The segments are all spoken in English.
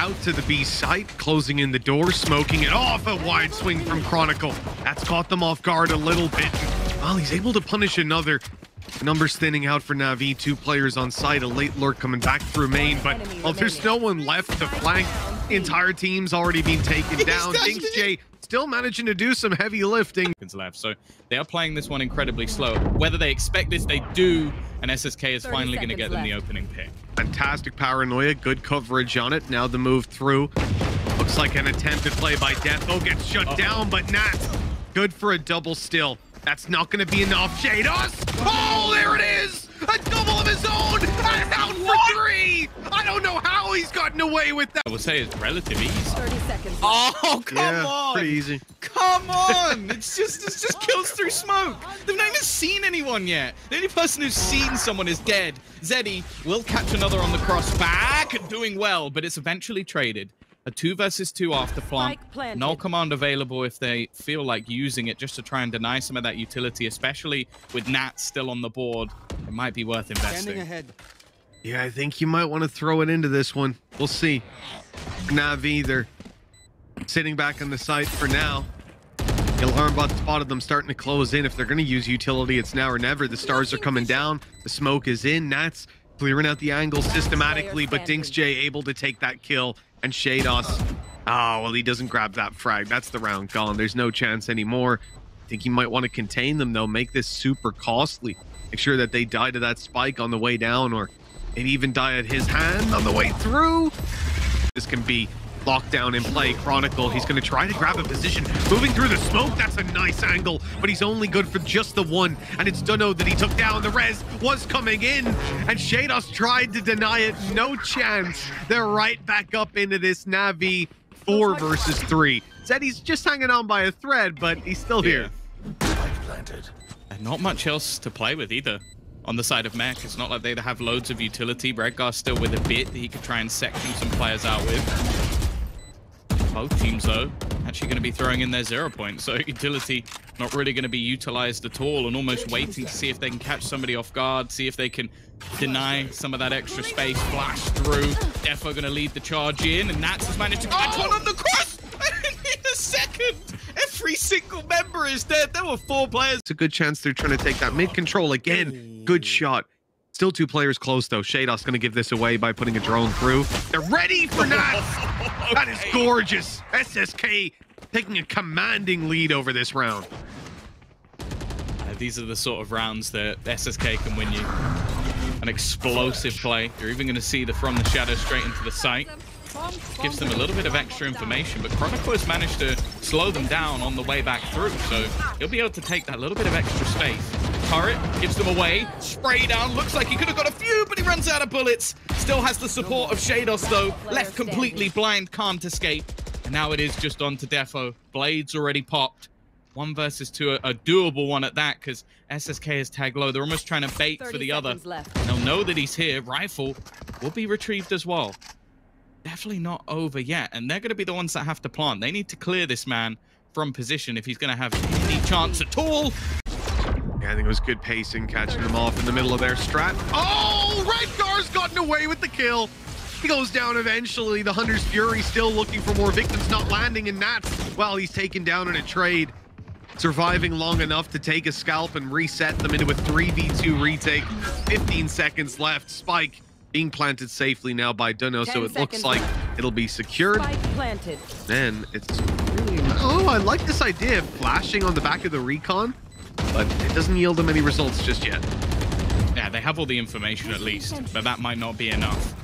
out to the B site, closing in the door, smoking it off. A wide swing from Chronicle. That's caught them off guard a little bit. Well, he's able to punish another. Numbers thinning out for Na'Vi. 2 players on site. A late lurk coming back through main, but there's no one left to flank. The entire team's already been taken down. DinxJ still managing to do some heavy lifting. Left, so they are playing this one incredibly slow. Whether they expect this, they do, and SSK is finally going to get them the opening pick. Fantastic paranoia, good coverage on it. Now the move through. Looks like an attempted play by Defo. Gets shut down, but Nats good for a double still. That's not going to be enough. Shaydos! Oh, there it is! A double of his own! And out for 3! I don't know how he's gotten away with that. I will say it's relative ease. 30 seconds. Oh, come on! Pretty easy. Come on! It's just kills through smoke. They've not even seen anyone yet. The only person who's seen someone is dead. Zeddy will catch another on the crossback, doing well, but it's eventually traded. A 2 versus 2 after plant. No command available if they feel like using it just to try and deny some of that utility, especially with Nat still on the board. It might be worth investing. Yeah, I think you might want to throw it into this one. We'll see. Na'Vi, they're sitting back on the site for now. The alarm bot spotted them starting to close in. If they're going to use utility, it's now or never. The stars are coming down. The smoke is in. Nats clearing out the angles systematically, but DinxJ able to take that kill. And Shaydos, oh, well, he doesn't grab that frag. That's the round gone. There's no chance anymore. I think you might want to contain them, though. Make this super costly. Make sure that they die to that spike on the way down, or maybe even die at his hand on the way through. This can be locked down in play. Chronicle, he's going to try to grab a position. Moving through the smoke, that's a nice angle, but he's only good for just the one. And it's Dunno that he took down. The res was coming in, and Shaydos tried to deny it. No chance. They're right back up into this Na'Vi 4 versus 3. Said he's just hanging on by a thread, but he's still here. And not much else to play with either. On the side of Mech, it's not like they have loads of utility. Redgar still with a bit that he could try and section some players out with. Both teams, though, actually going to be throwing in their 0 point, so utility not really going to be utilized at all, and almost waiting to see if they can catch somebody off guard, see if they can deny some of that extra space, flash through. Defo going to lead the charge in, and Nats has managed to catch one on the cross in a second. Every single member is dead. There were 4 players. It's a good chance they're trying to take that mid control again. Good shot. Still 2 players close, though. Shaydos going to give this away by putting a drone through. They're ready for Nats. That is gorgeous. SSK taking a commanding lead over this round. These are the sort of rounds that SSK can win you. An explosive play. You're even going to see the from the shadow straight into the site. Gives them a little bit of extra information, but Chronicle has managed to slow them down on the way back through, so he'll be able to take that little bit of extra space. Turret gives them away. Spray down. Looks like he could have got a few, but he runs out of bullets. Still has the support of Shaydos, though. Left completely blind, can't escape. And now it is just on to Defo. Blades already popped. 1 versus 2, a doable one at that, because SSK is tagged low. They're almost trying to bait for the other. They'll know that he's here. Rifle will be retrieved as well. Definitely not over yet, and they're going to be the ones that have to plant. They need to clear this man from position if he's going to have any chance at all. Yeah, I think it was good pacing, catching them off in the middle of their strat. Oh, Redgar's gotten away with the kill. He goes down eventually. The Hunter's Fury still looking for more victims, not landing in Nats. Well, he's taken down in a trade. Surviving long enough to take a scalp and reset them into a 3v2 retake. 15 seconds left. Spike being planted safely now by Dunno, so it looks like it'll be secured. Then it's really... Oh, I like this idea of flashing on the back of the recon, but it doesn't yield them any results just yet. Yeah, they have all the information at least, but that might not be enough.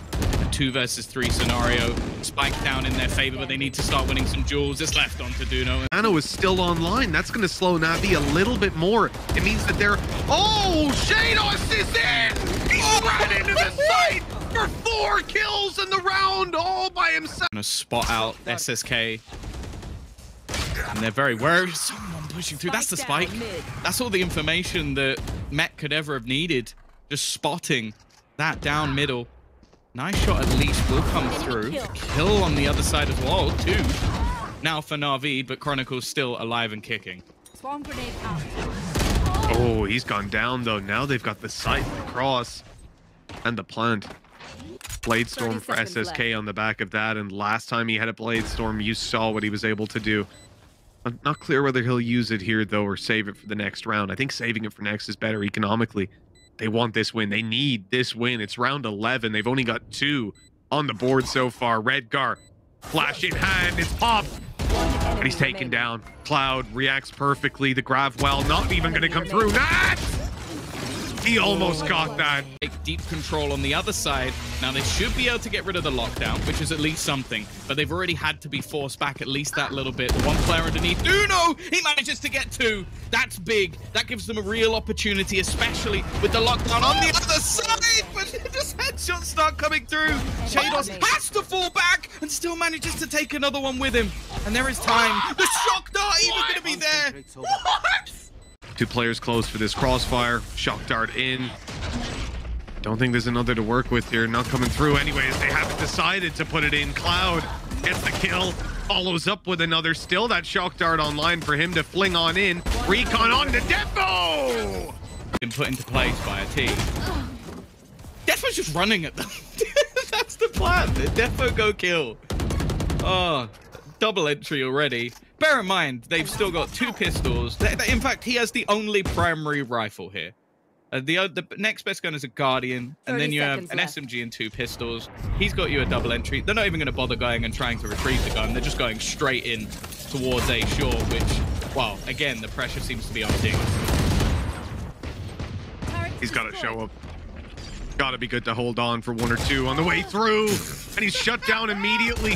A 2 versus 3 scenario. Spike down in their favor, but they need to start winning some jewels. It's left on to Dunno. Nano is still online. That's going to slow Na'Vi a little bit more. It means that they're... Oh, Shaydos is in! He's right into the site for 4 kills in the round all by himself. Gonna spot out SSK. And they're very wary. Someone pushing through. That's the spike. That's all the information that Met could ever have needed. Just spotting that down middle. Nice shot at least will come through. Kill on the other side as well, 2. Now for Na'Vi, but Chronicle's still alive and kicking. Swarm grenade out. Oh, he's gone down though. Now they've got the sight, the cross, and the plant. Blade Storm for 30 seconds SSK on the back of that, and last time he had a Blade Storm, you saw what he was able to do. I'm not clear whether he'll use it here, though, or save it for the next round. I think saving it for next is better economically. They want this win. They need this win. It's round 11. They've only got 2 on the board so far. Redgar, flash in hand, it's popped. And he's taken down. Cloud reacts perfectly. The Gravwell not even going to come through. Nat! He almost got that. Take deep control on the other side. Now they should be able to get rid of the lockdown, which is at least something, but they've already had to be forced back at least that little bit. The one player underneath, Uno, he manages to get 2. That's big. That gives them a real opportunity, especially with the lockdown on the other side, but just headshots start coming through. Shados has to fall back and still manages to take another one with him. And there is time. The shock dart even going to be there. What? 2 players close for this crossfire. Shock dart in. Don't think there's another to work with here. Not coming through anyways. They haven't decided to put it in. Cloud gets the kill. Follows up with another. Still that shock dart online for him to fling on in. Recon on to Defo! Been put into place by a team. Defo's just running at them. That's the plan. Defo go kill. Oh, double entry already. Bear in mind, they've still got 2 pistols. In fact, he has the only primary rifle here. The next best gun is a Guardian, and then you have an SMG and 2 pistols. He's got you a double entry. They're not even going to bother going and trying to retrieve the gun. They're just going straight in towards A shore, which, well, again, the pressure seems to be on Ding. He's got to show up. Gotta be good to hold on for 1 or 2 on the way through. And he's shut down immediately.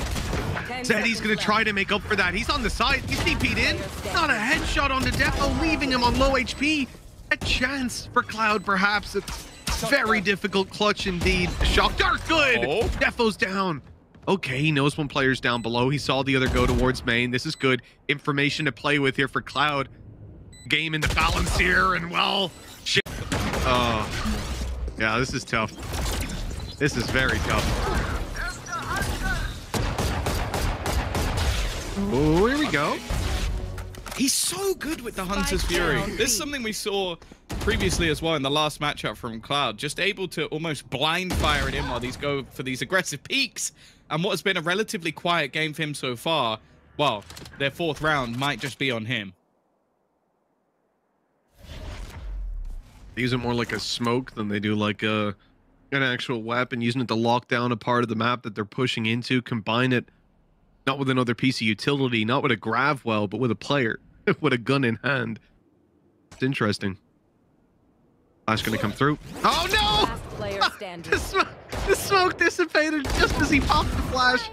Zeddy's gonna try to make up for that. He's on the side. He's DP'd in. Not a headshot on the Defo, leaving him on low HP. A chance for Cloud, perhaps. It's very difficult clutch indeed. Shock dart, good. Oh. Defo's down. Okay, he knows when player's down below. He saw the other go towards main. This is good information to play with here for Cloud. Game in the balance here, and well, shit. Yeah, this is tough. This is very tough. Oh, here we go. He's so good with the Hunter's Fury. This is something we saw previously as well in the last matchup from Cloud. Just able to almost blind fire it in while these go for these aggressive peaks. And what has been a relatively quiet game for him so far, well, their 4th round might just be on him. They use it more like a smoke than they do like an actual weapon, using it to lock down a part of the map that they're pushing into, combine it not with another piece of utility, not with a Gravwell, but with a player with a gun in hand. It's interesting. Flash gonna come through. Oh no! Last player standing. The smoke dissipated just as he popped the flash.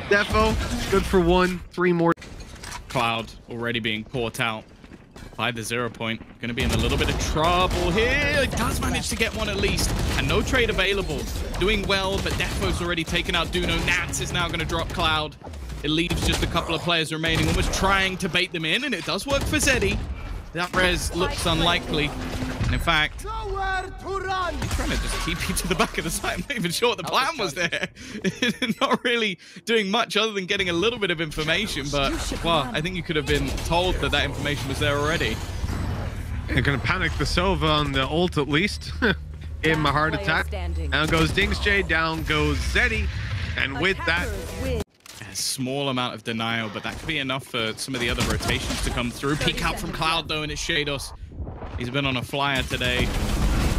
Defo, good for 1. 3 more. Cloud already being caught out by the 0 point. Going to be in a little bit of trouble here. It does manage to get one at least. And no trade available. Doing well, but Defo's already taken out Duno. Nats is now going to drop Cloud. It leaves just a couple of players remaining, almost trying to bait them in, and it does work for Zeddy. That res looks unlikely. And in fact, he's trying to just TP to the back of the site. I'm not even sure what the plan was there. Not really doing much other than getting a little bit of information, but, well, I think you could have been told that that information was there already. They're going to panic the Sova on the ult at least. Gave him a heart attack. Down goes Dingsjay, down goes Zeddy. And with that, a small amount of denial, but that could be enough for some of the other rotations to come through. Peek out from Cloud, though, and it's Shados. He's been on a flyer today.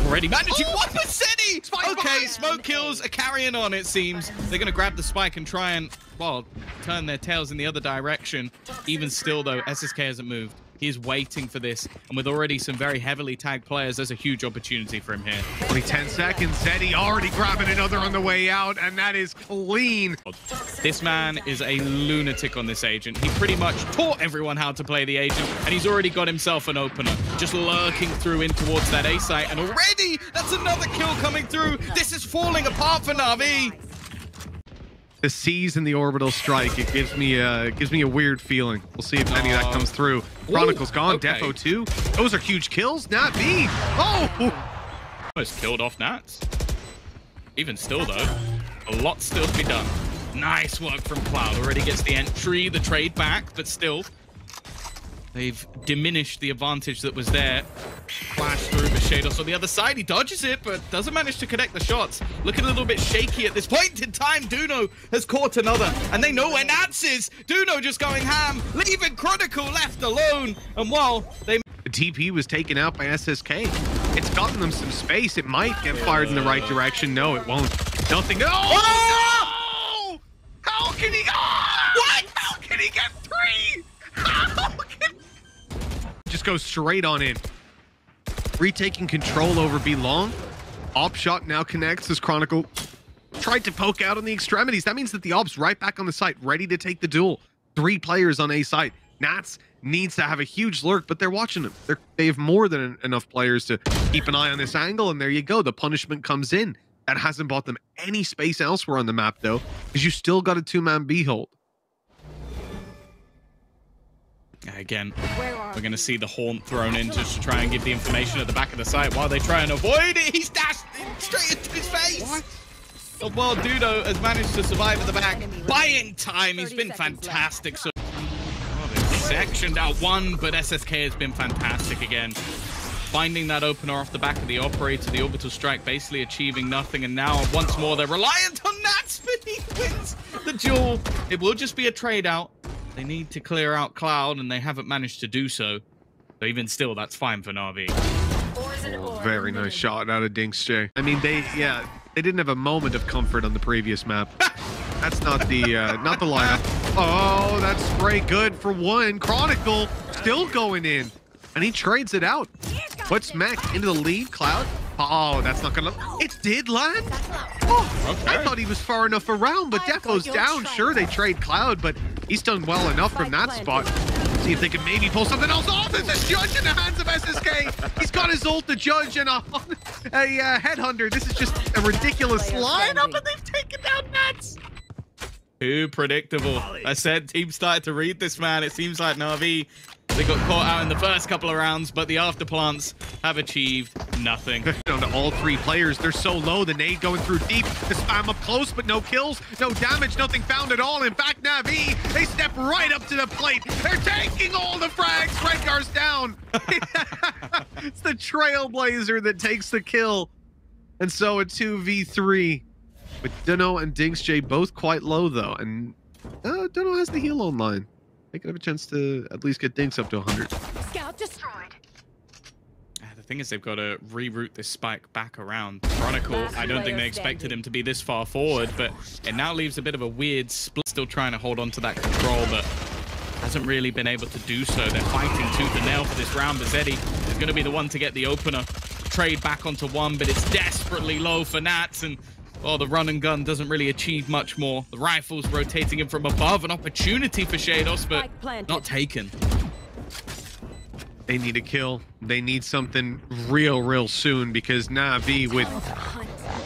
Already managing one with Zeddy! Okay, smoke kills are carrying on, it seems. They're going to grab the spike and try and, well, turn their tails in the other direction. Even still, though, SSK hasn't moved. He's waiting for this, and with already some very heavily tagged players, there's a huge opportunity for him here. only 10 seconds. Zeddy already grabbing another on the way out, and that is clean. This man is a lunatic on this agent. He pretty much taught everyone how to play the agent, and he's already got himself an opener, just lurking through in towards that A site, and already that's another kill coming through. This is falling apart for Na'Vi. The C's in the orbital strike, it gives me a weird feeling. We'll see if any of that comes through. Chronicle's gone, okay. Defo too. Those are huge kills, not me. Oh! Almost killed off Nats. Even still, though, a lot still to be done. Nice work from Cloud. Already gets the entry, the trade back, but still, they've diminished the advantage that was there. Flash through Shados on the other side. He dodges it, but doesn't manage to connect the shots. Looking a little bit shaky at this point in time. Duno has caught another, and they know where Nats is. Duno just going ham, leaving Chronicle left alone. And while they... The TP was taken out by SSK. It's gotten them some space. It might get fired in the right direction. No, it won't. Nothing. No! Oh! No! How can he... Oh! What? How can he get 3? How can... Just go straight on in. Retaking control over B long. Op shot now connects as Chronicle tried to poke out on the extremities. That means that the Op's right back on the site, ready to take the duel. 3 players on A site. Nats needs to have a huge lurk, but they're watching him. They have more than enough players to keep an eye on this angle, and there you go. The punishment comes in. That hasn't bought them any space elsewhere on the map, though, because you still got a 2-man B hold. Again, we're going to see the Haunt thrown in just to try and give the information at the back of the site while they try and avoid it. He's dashed straight into his face. What? And while Duno has managed to survive at the back, buying time, he's been fantastic. So, they've sectioned out one, but SSK has been fantastic again. Finding that opener off the back of the operator, the orbital strike basically achieving nothing. And now, once more, they're reliant on Nats, but he wins the duel. It will just be a trade out. They need to clear out Cloud, and they haven't managed to do so. So even still, that's fine for Na'Vi. Oh, very nice shot out of Dinxjay. I mean, they didn't have a moment of comfort on the previous map. That's not the lineup. Oh, that spray good for 1. Chronicle still going in, and he trades it out. What's Mech into the lead? Cloud. Oh, that's not gonna... It did land? Oh, okay. I thought he was far enough around, but Defo's down. Sure, they trade Cloud, but he's done well enough from that spot. See if they can maybe pull something else off. There's a Judge in the hands of SSK. He's got his ult, the Judge, and a Headhunter. This is just a ridiculous lineup, and they've taken down Nats. Too predictable. I said team started to read this, man. It seems like Na'Vi, they got caught out in the first couple of rounds, but the afterplants have achieved nothing. Down to all 3 players. They're so low. The nade going through deep. The spam up close, but no kills, no damage, nothing found at all. In fact, Na'Vi, they step right up to the plate. They're taking all the frags. Redgar's down. It's the Trailblazer that takes the kill. And so a 2v3 with Duno and Dinxjay both quite low, though. And Duno has the heal online. They could have a chance to at least get Dinx up to 100. Scout destroyed. The thing is, they've got to reroute this spike back around. Chronicle, I don't think they expected him to be this far forward, but it now leaves a bit of a weird split. Still trying to hold on to that control, but hasn't really been able to do so. They're fighting tooth and nail for this round, but Zeddy is going to be the one to get the opener. Trade back onto 1, but it's desperately low for Nats, and the run and gun doesn't really achieve much more. The rifle's rotating in from above, an opportunity for Shados, but not taken. They need a kill. They need something real soon, because Na'Vi, with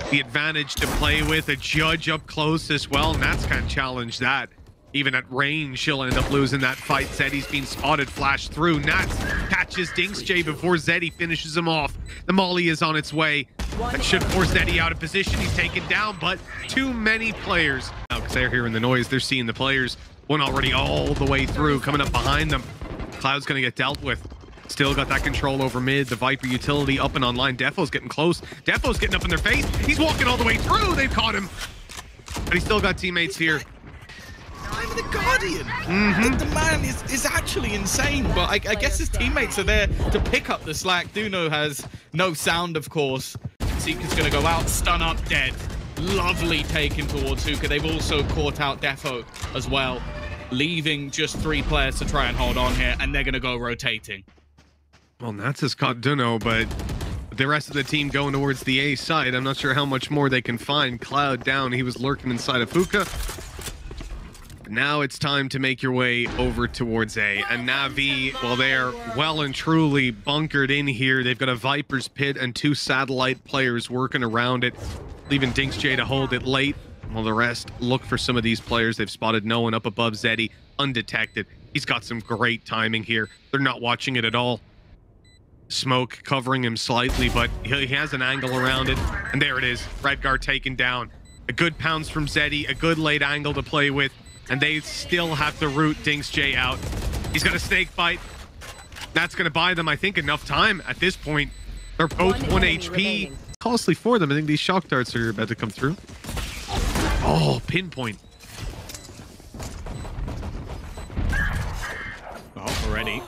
the advantage to play with, a Judge up close as well, Nats can't challenge that. Even at range, she'll end up losing that fight. Zeddy's been spotted, flashed through. Nats catches Dinxjay before Zeddy finishes him off. The Molly is on its way. That should force Zeddy out of position. He's taken down, but too many players. Now, because they're hearing the noise, they're seeing the players. One already all the way through, coming up behind them. Cloud's going to get dealt with. Still got that control over mid. The Viper utility up and online. Defo's getting close. Defo's getting up in their face. He's walking all the way through. They've caught him. But he's still got teammates here. I'm the Guardian. The man is actually insane, but I guess his teammates are there to pick up the slack. Duno has no sound, of course. Seeker's going to go out, stun up, dead. Lovely taken towards Hookah. They've also caught out Defo as well, leaving just 3 players to try and hold on here, and they're going to go rotating. Well, Nats has caught Duno, but the rest of the team going towards the A side. I'm not sure how much more they can find. Cloud down. He was lurking inside of Hookah. Now it's time to make your way over towards A. And Na'Vi, well, they're well and truly bunkered in here. They've got a Viper's Pit and 2 satellite players working around it, leaving Dinxjay to hold it late. While the rest look for some of these players. They've spotted no one up above Zeddy, undetected. He's got some great timing here. They're not watching it at all. Smoke covering him slightly, but he has an angle around it. And there it is. Redgar taken down. A good pounce from Zeddy, a good late angle to play with. And they still have to root Dinxjay out. He's got a snake bite. That's going to buy them, I think, enough time at this point. They're both 1 enemy HP. remaining. Costly for them. I think these shock darts are about to come through. Oh, pinpoint. Oh, already.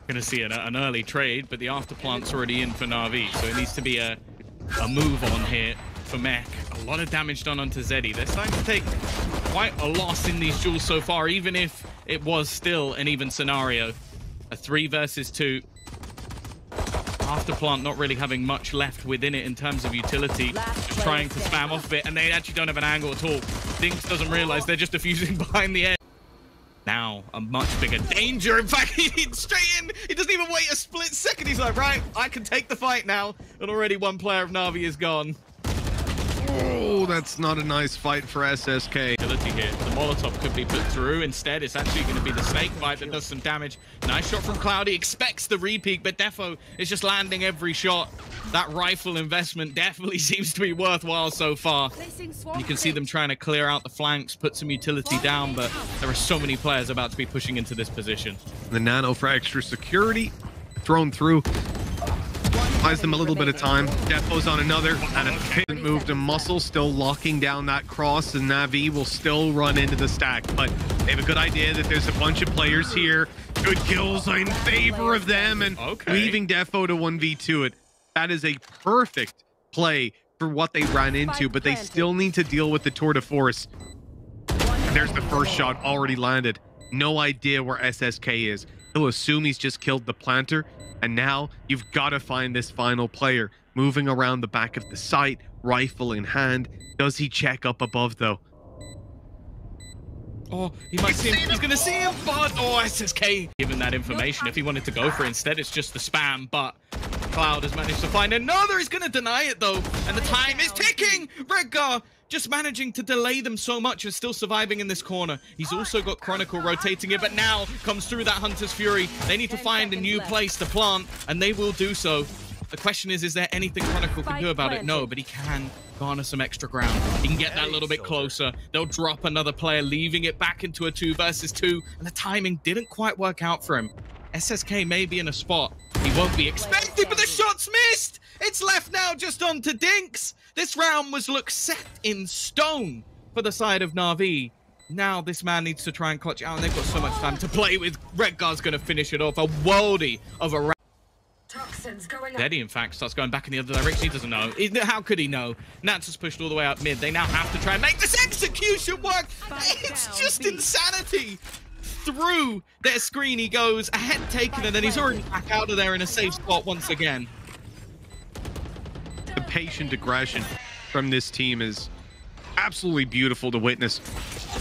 Going to see an early trade, but the afterplant's already in for Na'Vi, so it needs to be a move on here for Mech. A lot of damage done onto Zeddy. They're starting to take quite a loss in these duels so far, even if it was still an even scenario. A 3 versus 2. Afterplant not really having much left within it in terms of utility. Just trying to spam off of it, and they actually don't have an angle at all. Dinks doesn't realize they're just diffusing behind the edge. Now, a much bigger danger. In fact, he's straight in. He doesn't even wait a split second. He's like, right, I can take the fight now. And already one player of Na'Vi is gone. Oh, that's not a nice fight for SSK. Utility here. The Molotov could be put through. Instead, it's actually going to be the Snake Bite that does some damage. Nice shot from Cloudy. Expects the repeat, but Defo is just landing every shot. That rifle investment definitely seems to be worthwhile so far. You can see them trying to clear out the flanks, put some utility down, but there are so many players about to be pushing into this position. The Nano for extra security. Thrown through. Buys them a little bit of time. Defo's on another, and a pin moved a muscle, still locking down that cross, and Na'Vi will still run into the stack. But they have a good idea that there's a bunch of players here. Good kills in favor of them, and leaving Defo to 1v2 it. That is a perfect play for what they ran into, but they still need to deal with the tour de force. And there's the first shot already landed. No idea where SSK is. He'll assume he's just killed the planter. And now you've got to find this final player moving around the back of the site, rifle in hand. Does he check up above though? Oh, he might see him. He's going to see him, but SSK given that information. If he wanted to go for it, instead it's just the spam, but Cloud has managed to find another. He's going to deny it though, and the time is ticking. Redgar just managing to delay them so much and still surviving in this corner. He's also got Chronicle rotating it, but now comes through that Hunter's Fury. They need to find a new place to plant, and they will do so. The question is there anything Chronicle can do about it? No, but he can garner some extra ground. He can get that little bit closer. They'll drop another player, leaving it back into a 2 versus 2, and the timing didn't quite work out for him. SSK may be in a spot he won't be expected, but the shot's missed! It's left now just on to Dinks. This round looks set in stone for the side of Na'Vi. Now this man needs to try and clutch out, and they've got so much time to play with. Redgar's going to finish it off. A worldie of a round. Zeddy, in fact, starts going back in the other direction. He doesn't know. How could he know? Nats has pushed all the way up mid. They now have to try and make this execution work. It's just insanity. Through their screen he goes, a head taken, and then he's already back out of there in a safe spot once again. The patient aggression from this team is absolutely beautiful to witness.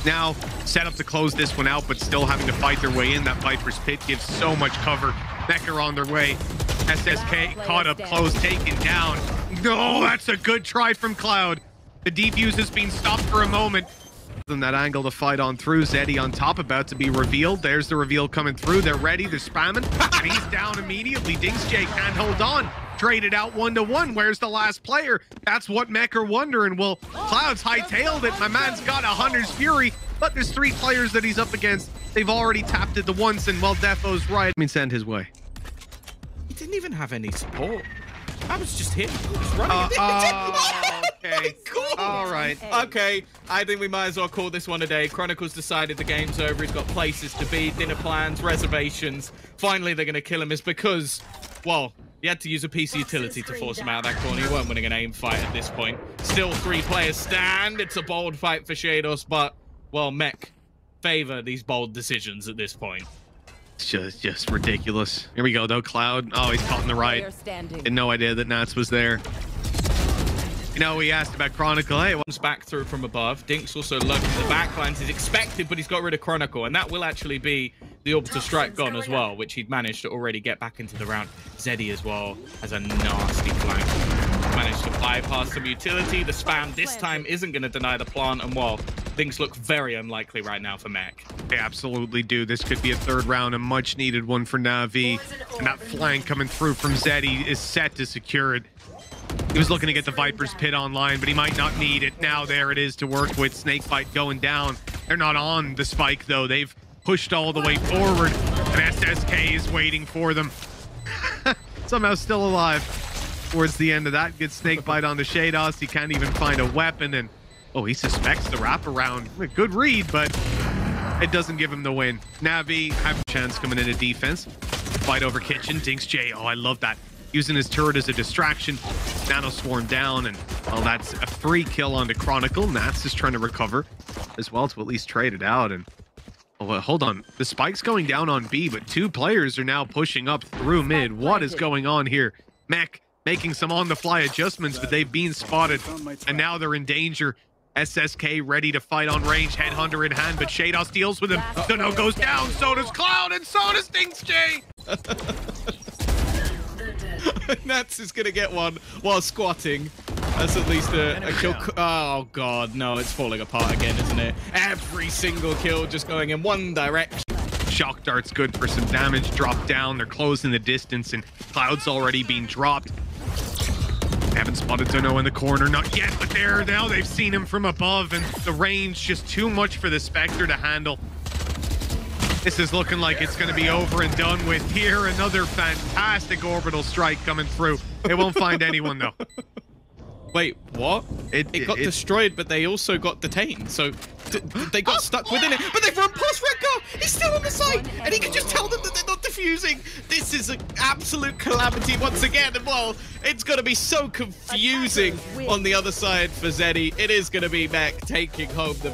Now set up to close this one out, but still having to fight their way in. That Viper's Pit gives so much cover. Necker on their way. SSK caught up close, taken down. No, that's a good try from Cloud. The defuse has been stopped for a moment. Then that angle to fight on through. Zeddy on top, about to be revealed. There's the reveal coming through. They're ready. They're spamming. And he's down immediately. Dinksjay can't hold on. Traded out 1-to-1. Where's the last player? That's what Mech are wondering. Well, Cloud's hightailed it. My man's got a Hunter's Fury, but there's 3 players that he's up against. They've already tapped it the once, and well, Defo's right. I mean, send his way. He didn't even have any support. That was just him. Just running. Okay. Cool. All right. Okay, I think we might as well call this one a day. Chronicles decided the game's over. He's got places to be, dinner plans, reservations. Finally, they're going to kill him. It's because, well, he had to use a PC utility to force him out of that corner. He weren't winning an aim fight at this point. Still 3 players stand. It's a bold fight for Shados, but, well, Mech favor these bold decisions at this point. It's just ridiculous. Here we go, though. Cloud. Oh, he's caught in the right. Had no idea that Nats was there. You know, we asked about Chronicle. Hey, Comes back through from above. Dinks also lurking in the backlines. He's expected, but he's got rid of Chronicle, and that will actually be the orbital strike gone as well, which he'd managed to already get back into the round. Zeddy as well has a nasty flank. Managed to bypass some utility. The spam this time isn't going to deny the plant, and well, things look very unlikely right now for Mech. They absolutely do. This could be a 3rd round, a much needed one for Na'Vi. And that flank coming through from Zeddy is set to secure it. He was looking to get the Viper's Pit online, but he might not need it. Now there it is to work with. Snakebite going down. They're not on the spike, though. They've pushed all the way forward. And SSK is waiting for them. Somehow still alive. Towards the end of that, good snake bite onto Shaydos. He can't even find a weapon, and oh, he suspects the wraparound. A good read, but it doesn't give him the win. Na'Vi have a chance coming into defense. Fight over kitchen. Dinks J. Oh, I love that. Using his turret as a distraction. Nano swarm down, and well, that's a free kill onto Chronicle. Nats is trying to recover as well to at least trade it out. And oh, well, hold on. The spike's going down on B, but 2 players are now pushing up through mid. What is going on here? Mech making some on-the-fly adjustments, but they've been spotted, and now they're in danger. SSK ready to fight on range, Headhunter in hand, but Shaydos deals with him. Dunno goes down, so does Cloud, and so does Dinks J. Nats is gonna get one while squatting. That's at least a kill. Oh god, no, it's falling apart again, isn't it? Every single kill just going in one direction. Shock Dart's good for some damage. Drop down, they're closing the distance, and Cloud's already been dropped. Haven't spotted Dunno in the corner, not yet, but there now they've seen him from above, and the range just too much for the Spectre to handle. This is looking like it's going to be over and done with here. Another fantastic orbital strike coming through. It won't find anyone though. Wait, what? It got destroyed, but they also got detained. So they got stuck within it. But they've run past Redgar. He's still on the site, and he can just tell them that they're not defusing. This is an absolute calamity once again. And well, it's going to be so confusing on the other side for Zeddy. It is going to be Mech taking home the